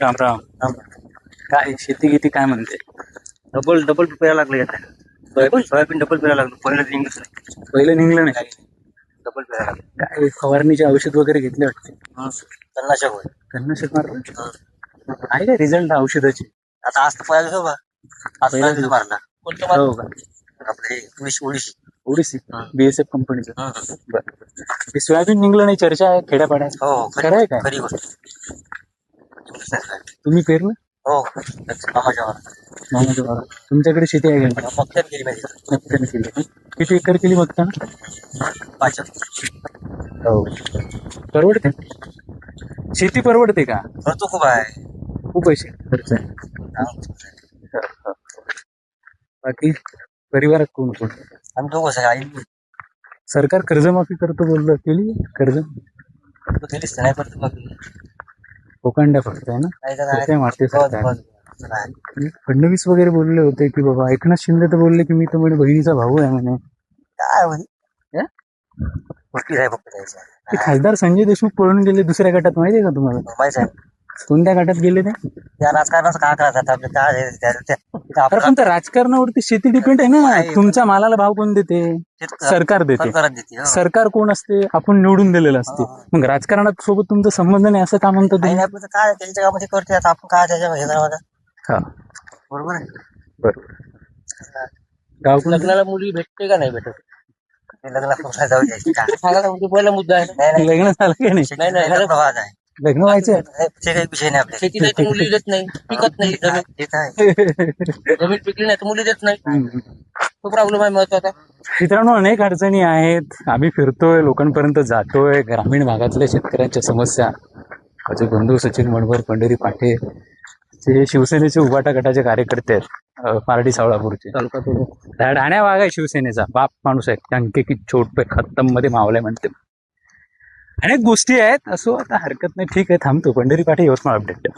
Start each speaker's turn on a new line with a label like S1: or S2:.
S1: राम राम. काय शेती किती काय म्हणते?
S2: डबल पेरायला लागले आता. सोयाबीन डबल पेरायला लागलो. पहिलं निघलंच नाही.
S1: पहिलं निघलं नाही.
S2: डबल पेरायला लागलो.
S1: काय फवारणीचे औषध वगैरे घेतले वाटते?
S2: तणनाशक होय.
S1: तणनाशक मारलं? आहे का रिझल्ट औषधाची?
S2: आता आज तर पहिला दिवस बा. आज पहिला दिवस मारला. कोणतं
S1: हो का?
S2: आपले ओडिशी.
S1: ओडिसी BSF कंपनीचं.
S2: हो
S1: बरं. ते सोयाबीन निघलं नाही चर्चा आहे खेड्यापाड्यात. खरं आहे काय?
S2: खरी गोष्ट.
S1: तुम्ही पेरलं?
S2: हो मामाच्या
S1: मामाच्या वावरात. तुमच्याकडे शेती आहे का?
S2: मक्त्यात गेली माहिती.
S1: मक्काने केली. किती एकर केली मक्का?
S2: 5.
S1: हो. परवडते? शेती परवडते का?
S2: खर्च खूप आहे.
S1: खूप पैसे खर्च आहे. बाकी परिवारात कोण कोण?
S2: आम्ही दोघं आई
S1: सरकार कर्जमाफी करतो बोललं, केली कर्ज?
S2: केलीच नाही करत मग.
S1: कोकांड्या फक्त आहे ना? काय मारते सरकार. फडणवीस वगैरे बोलले होते की बाबा, एकनाथ शिंदे तर बोलले की मी तर म्हणे बहिणीचा भाऊ आहे म्हणे.
S2: काय होईल गोष्टी आहे फक्त त्याच्या.
S1: ते खासदार संजय देशमुख पळून गेले दुसऱ्या गटात, माहिती आहे का तुम्हाला?
S2: माहिती आहे.
S1: कोणत्या गटात गेले ते?
S2: त्या राजकारणाचं काय करायचं आपलं काय
S1: अरे पण त्या राजकारणावरती शेती डिपेंड आहे ना. तुमच्या मालाला भाव कोण देते? सरकार देते. सरकार कोण असते? आपण निवडून दिलेलं असते. मग राजकारणात सोबत तुमचा संबंध नाही असं का म्हणतो तुम्ही?
S2: आपलं काय त्यांच्या गावामध्ये करते आता आपण काय त्याच्या हे करावं.
S1: हा
S2: बरोबर आहे.
S1: बरोबर. गाव
S2: लग्नाला मुली भेटते का नाही भेटत? लग्नाला जाऊ द्यायची काय सांगायला म्हणजे पहिला मुद्दा आहे.
S1: लग्न झालं की नाही?
S2: नाही प्रवास आहे.
S1: लग्न व्हायचं
S2: ते काही विषय नाही. आपल्या शेतीला तर मुली देत नाही, पिकत नाही जमीन पिकली नाही तर मुली देत नाही. तो प्रॉब्लेम आहे महत्वाचा.
S1: मित्रांनो, अनेक अडचणी आहेत. आम्ही फिरतोय, लोकांपर्यंत जातोय. ग्रामीण भागातल्या शेतकऱ्यांच्या समस्या. माझे बंधू सचिन मणवर, पंढरी पाटे, ते शिवसेनेचे उभाटा गटाचे कार्यकर्ते आहेत, पारडी सावळापूरचे. ढाण्या वाघ आहे शिवसेनेचा, बाप माणूस आहे. टंके की चोट पे खत्तम मध्ये मावलाय म्हणते. अनेक गोष्टी आहेत. असो, आता हरकत नाही. ठीक आहे, थांबतो. पंढरी पाटे, यवतमाळ अपडेट.